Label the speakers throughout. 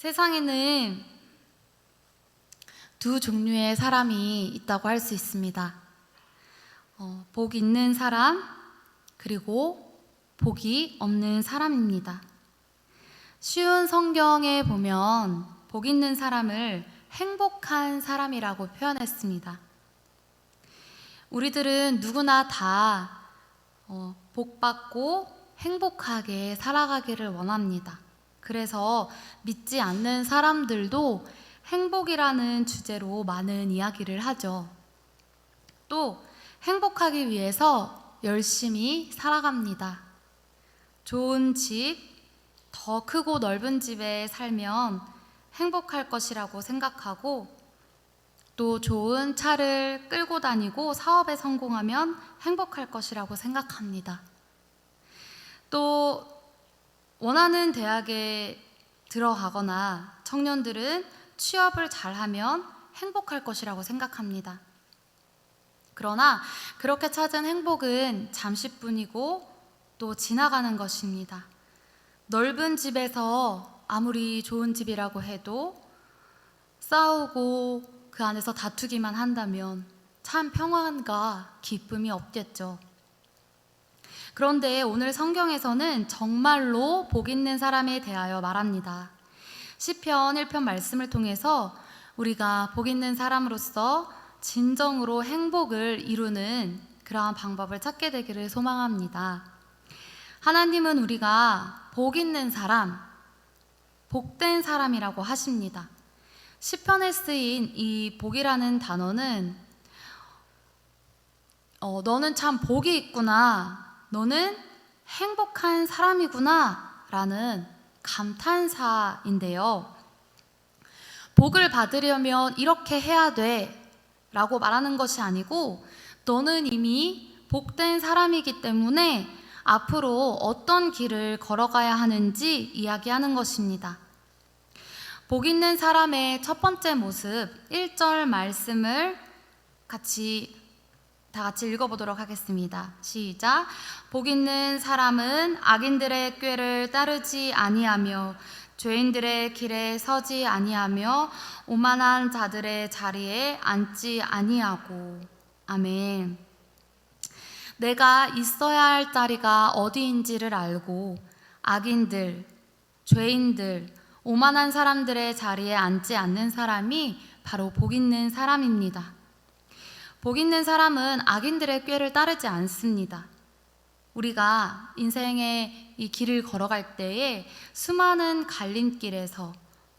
Speaker 1: 세상에는 두 종류의 사람이 있다고 할 수 있습니다. 복 있는 사람, 그리고 복이 없는 사람입니다. 쉬운 성경에 보면 복 있는 사람을 행복한 사람이라고 표현했습니다. 우리들은 누구나 다 복받고 행복하게 살아가기를 원합니다. 그래서 믿지 않는 사람들도 행복이라는 주제로 많은 이야기를 하죠. 또 행복하기 위해서 열심히 살아갑니다. 좋은 집, 더 크고 넓은 집에 살면 행복할 것이라고 생각하고, 또 좋은 차를 끌고 다니고 사업에 성공하면 행복할 것이라고 생각합니다. 또 원하는 대학에 들어가거나 청년들은 취업을 잘하면 행복할 것이라고 생각합니다. 그러나 그렇게 찾은 행복은 잠시뿐이고 또 지나가는 것입니다. 넓은 집에서 아무리 좋은 집이라고 해도 싸우고 그 안에서 다투기만 한다면 참 평안과 기쁨이 없겠죠. 그런데 오늘 성경에서는 정말로 복 있는 사람에 대하여 말합니다. 시편 1편 말씀을 통해서 우리가 복 있는 사람으로서 진정으로 행복을 이루는 그러한 방법을 찾게 되기를 소망합니다. 하나님은 우리가 복 있는 사람, 복된 사람이라고 하십니다. 시편에 쓰인 이 복이라는 단어는 너는 참 복이 있구나, 너는 행복한 사람이구나 라는 감탄사인데요. 복을 받으려면 이렇게 해야 돼 라고 말하는 것이 아니고, 너는 이미 복된 사람이기 때문에 앞으로 어떤 길을 걸어가야 하는지 이야기하는 것입니다. 복 있는 사람의 첫 번째 모습, 1절 말씀을 다 같이 읽어보도록 하겠습니다. 시작. 복 있는 사람은 악인들의 꾀를 따르지 아니하며 죄인들의 길에 서지 아니하며 오만한 자들의 자리에 앉지 아니하고. 아멘. 내가 있어야 할 자리가 어디인지를 알고 악인들, 죄인들, 오만한 사람들의 자리에 앉지 않는 사람이 바로 복 있는 사람입니다. 복 있는 사람은 악인들의 꾀를 따르지 않습니다. 우리가 인생의 이 길을 걸어갈 때에 수많은 갈림길에서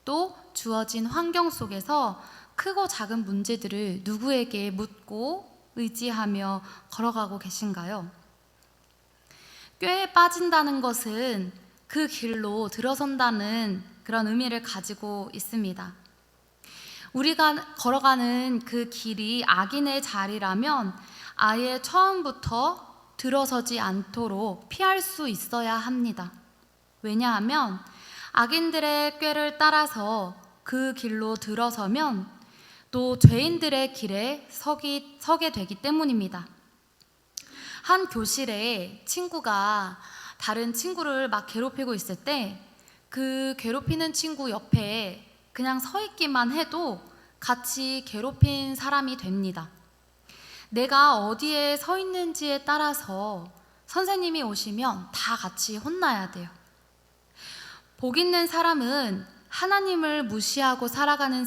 Speaker 1: 또 주어진 환경 속에서 크고 작은 문제들을 누구에게 묻고 의지하며 걸어가고 계신가요? 꾀에 빠진다는 것은 그 길로 들어선다는 그런 의미를 가지고 있습니다. 우리가 걸어가는 그 길이 악인의 자리라면 아예 처음부터 들어서지 않도록 피할 수 있어야 합니다. 왜냐하면 악인들의 꾀를 따라서 그 길로 들어서면 또 죄인들의 길에 서게 되기 때문입니다. 한 교실에 친구가 다른 친구를 막 괴롭히고 있을 때 그 괴롭히는 친구 옆에 그냥 서 있기만 해도 같이 괴롭힌 사람이 됩니다. 내가 어디에 서 있는지에 따라서 선생님이 오시면 다 같이 혼나야 돼요. 복 있는 사람은 하나님을 무시하고 살아가는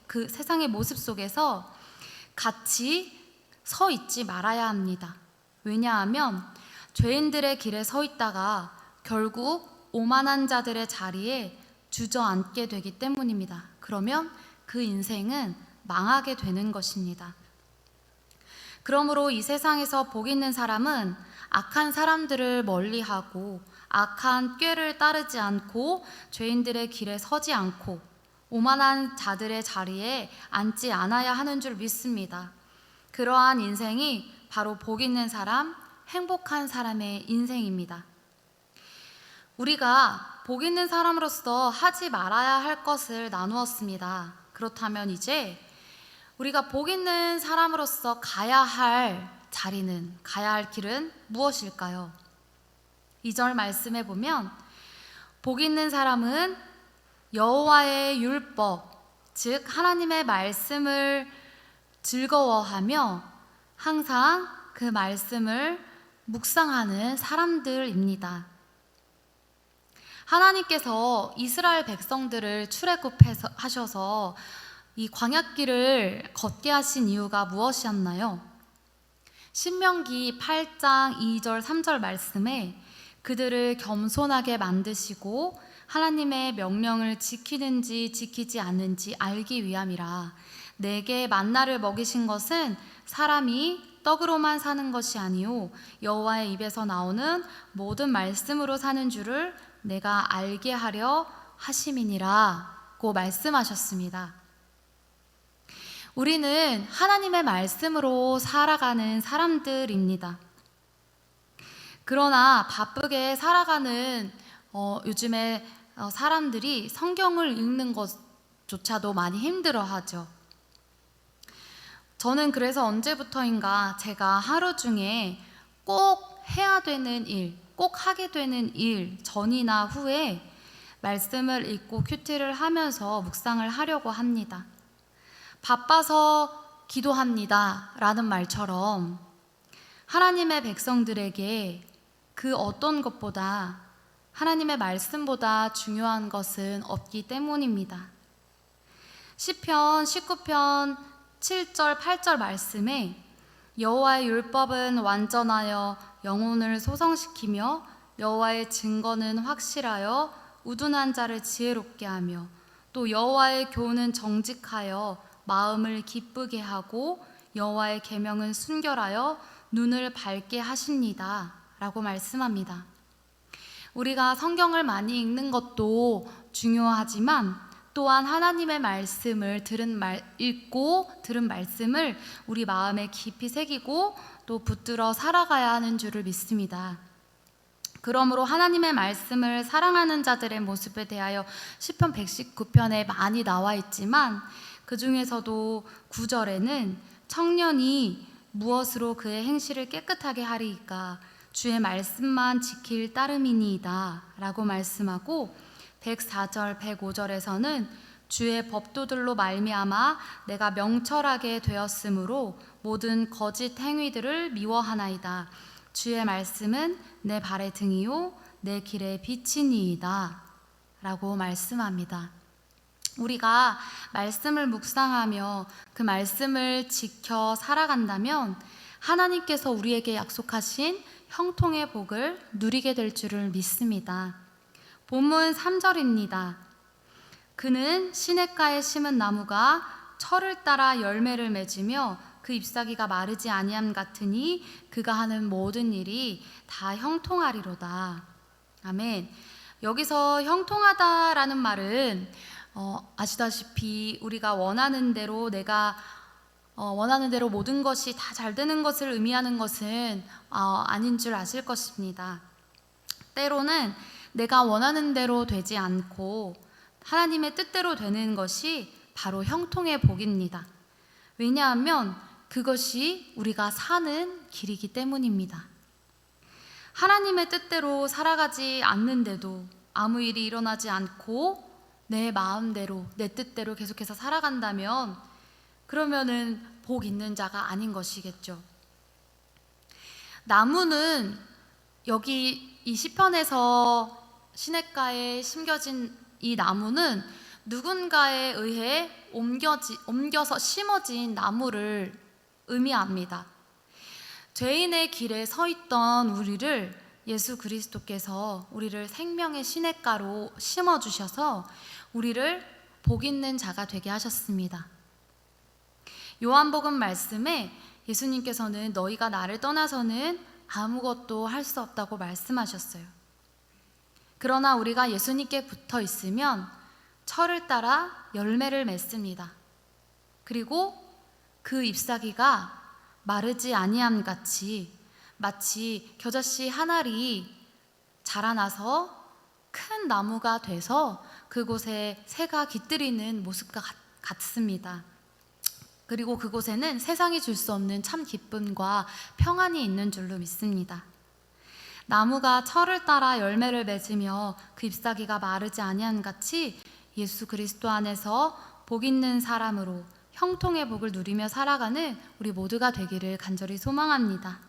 Speaker 1: 그 세상의 모습 속에서 같이 서 있지 말아야 합니다. 왜냐하면 죄인들의 길에 서 있다가 결국 오만한 자들의 자리에 주저앉게 되기 때문입니다. 그러면 그 인생은 망하게 되는 것입니다. 그러므로 이 세상에서 복 있는 사람은 악한 사람들을 멀리하고 악한 꾀를 따르지 않고 죄인들의 길에 서지 않고 오만한 자들의 자리에 앉지 않아야 하는 줄 믿습니다. 그러한 인생이 바로 복 있는 사람, 행복한 사람의 인생입니다. 우리가 복 있는 사람으로서 하지 말아야 할 것을 나누었습니다. 그렇다면 이제 우리가 복 있는 사람으로서 가야 할 자리는, 가야 할 길은 무엇일까요? 2절 말씀에 보면 복 있는 사람은 여호와의 율법, 즉 하나님의 말씀을 즐거워하며 항상 그 말씀을 묵상하는 사람들입니다. 하나님께서 이스라엘 백성들을 출애굽하셔서 이 광야길을 걷게 하신 이유가 무엇이었나요? 신명기 8장 2절 3절 말씀에 그들을 겸손하게 만드시고 하나님의 명령을 지키는지 지키지 않는지 알기 위함이라. 내게 만나를 먹이신 것은 사람이 떡으로만 사는 것이 아니요 여호와의 입에서 나오는 모든 말씀으로 사는 줄을 내가 알게 하려 하심이니라고 말씀하셨습니다. 우리는 하나님의 말씀으로 살아가는 사람들입니다. 그러나 바쁘게 살아가는 요즘에 사람들이 성경을 읽는 것조차도 많이 힘들어하죠. 저는 그래서 언제부터인가 제가 하루 중에 꼭 해야 되는 일, 꼭 하게 되는 일 전이나 후에 말씀을 읽고 큐티를 하면서 묵상을 하려고 합니다. 바빠서 기도합니다 라는 말처럼 하나님의 백성들에게 그 어떤 것보다 하나님의 말씀보다 중요한 것은 없기 때문입니다. 시편 19편 7절 8절 말씀에 여호와의 율법은 완전하여 영혼을 소성시키며 여호와의 증거는 확실하여 우둔한 자를 지혜롭게 하며 또 여호와의 교훈은 정직하여 마음을 기쁘게 하고 여호와의 계명은 순결하여 눈을 밝게 하십니다 라고 말씀합니다. 우리가 성경을 많이 읽는 것도 중요하지만 또한 하나님의 말씀을 읽고 들은 말씀을 우리 마음에 깊이 새기고 또 붙들어 살아가야 하는 줄을 믿습니다. 그러므로 하나님의 말씀을 사랑하는 자들의 모습에 대하여 시편 119편에 많이 나와 있지만 그 중에서도 9절에는 청년이 무엇으로 그의 행실을 깨끗하게 하리이까 주의 말씀만 지킬 따름이니이다 라고 말씀하고 104절 105절에서는 주의 법도들로 말미암아 내가 명철하게 되었으므로 모든 거짓 행위들을 미워하나이다. 주의 말씀은 내 발의 등이요 내 길의 빛이니이다 라고 말씀합니다. 우리가 말씀을 묵상하며 그 말씀을 지켜 살아간다면 하나님께서 우리에게 약속하신 형통의 복을 누리게 될 줄을 믿습니다. 본문 3절입니다. 그는 시냇가에 심은 나무가 철을 따라 열매를 맺으며 그 잎사귀가 마르지 아니함 같으니 그가 하는 모든 일이 다 형통하리로다. 아멘. 여기서 형통하다라는 말은 아시다시피 우리가 원하는 대로 원하는 대로 모든 것이 다 잘 되는 것을 의미하는 것은 아닌 줄 아실 것입니다. 때로는 내가 원하는 대로 되지 않고 하나님의 뜻대로 되는 것이 바로 형통의 복입니다. 왜냐하면 그것이 우리가 사는 길이기 때문입니다. 하나님의 뜻대로 살아가지 않는데도 아무 일이 일어나지 않고 내 마음대로 내 뜻대로 계속해서 살아간다면 그러면은 복 있는 자가 아닌 것이겠죠. 나무는 여기 이 시편에서 시냇가에 심겨진 이 나무는 누군가에 의해 옮겨서 심어진 나무를 의미합니다. 죄인의 길에 서 있던 우리를 예수 그리스도께서 우리를 생명의 시냇가로 심어주셔서 우리를 복 있는 자가 되게 하셨습니다. 요한복음 말씀에 예수님께서는 너희가 나를 떠나서는 아무것도 할 수 없다고 말씀하셨어요. 그러나 우리가 예수님께 붙어 있으면 철을 따라 열매를 맺습니다. 그리고 그 잎사귀가 마르지 아니함 같이 마치 겨자씨 한 알이 자라나서 큰 나무가 돼서 그곳에 새가 깃들이는 모습과 같습니다. 그리고 그곳에는 세상이 줄 수 없는 참 기쁨과 평안이 있는 줄로 믿습니다. 나무가 철을 따라 열매를 맺으며 그 잎사귀가 마르지 아니함 같이 예수 그리스도 안에서 복 있는 사람으로 형통의 복을 누리며 살아가는 우리 모두가 되기를 간절히 소망합니다.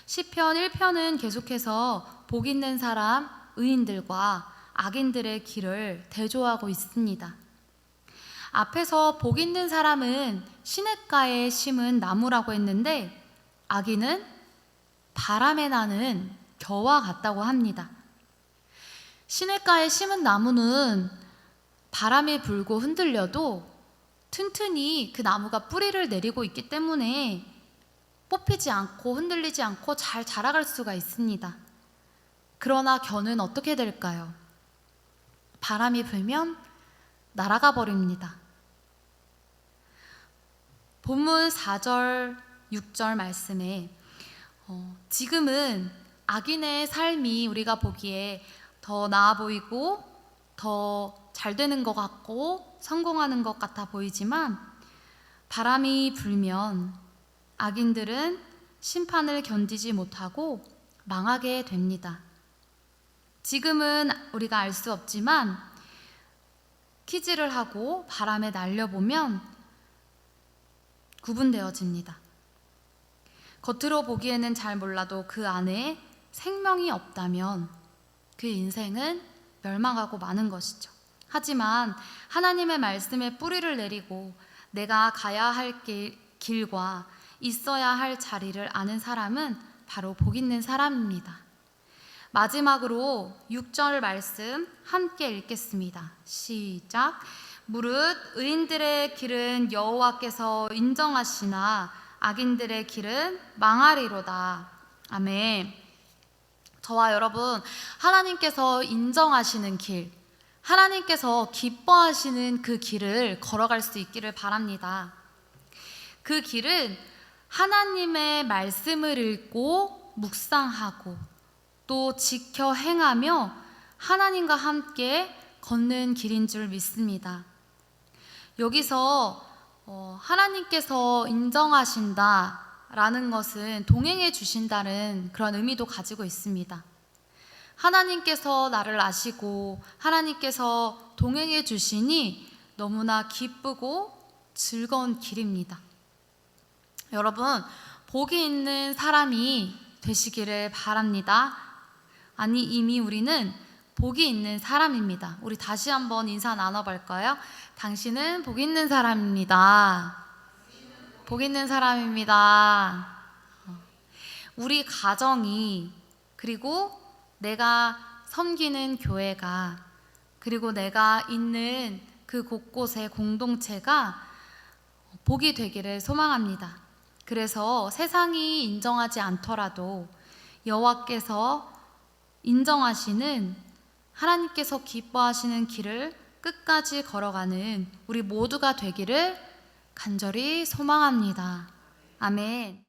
Speaker 1: 시편 1편은 계속해서 복 있는 사람, 의인들과 악인들의 길을 대조하고 있습니다. 앞에서 복 있는 사람은 시냇가에 심은 나무라고 했는데 악인은 바람에 나는 겨와 같다고 합니다. 시냇가에 심은 나무는 바람이 불고 흔들려도 튼튼히 그 나무가 뿌리를 내리고 있기 때문에 뽑히지 않고 흔들리지 않고 잘 자라갈 수가 있습니다. 그러나 겨는 어떻게 될까요? 바람이 불면 날아가 버립니다. 본문 4절, 6절 말씀에 지금은 악인의 삶이 우리가 보기에 더 나아 보이고 더 잘 되는 것 같고 성공하는 것 같아 보이지만 바람이 불면 악인들은 심판을 견디지 못하고 망하게 됩니다. 지금은 우리가 알 수 없지만 키즈를 하고 바람에 날려보면 구분되어집니다. 겉으로 보기에는 잘 몰라도 그 안에 생명이 없다면 그 인생은 멸망하고 마는 것이죠. 하지만 하나님의 말씀에 뿌리를 내리고 내가 가야 할 길과 있어야 할 자리를 아는 사람은 바로 복 있는 사람입니다. 마지막으로 6절 말씀 함께 읽겠습니다. 시작. 무릇 의인들의 길은 여호와께서 인정하시나 악인들의 길은 망하리로다. 아멘. 저와 여러분, 하나님께서 인정하시는 길, 하나님께서 기뻐하시는 그 길을 걸어갈 수 있기를 바랍니다. 그 길은 하나님의 말씀을 읽고 묵상하고 또 지켜 행하며 하나님과 함께 걷는 길인 줄 믿습니다. 여기서 하나님께서 인정하신다라는 것은 동행해 주신다는 그런 의미도 가지고 있습니다. 하나님께서 나를 아시고 하나님께서 동행해 주시니 너무나 기쁘고 즐거운 길입니다. 여러분, 복이 있는 사람이 되시기를 바랍니다. 아니, 이미 우리는 복이 있는 사람입니다. 우리 다시 한번 인사 나눠볼까요? 당신은 복 있는 사람입니다. 복 있는 사람입니다. 우리 가정이, 그리고 내가 섬기는 교회가, 그리고 내가 있는 그 곳곳의 공동체가 복이 되기를 소망합니다. 그래서 세상이 인정하지 않더라도 여호와께서 인정하시는, 하나님께서 기뻐하시는 길을 끝까지 걸어가는 우리 모두가 되기를 간절히 소망합니다. 아멘.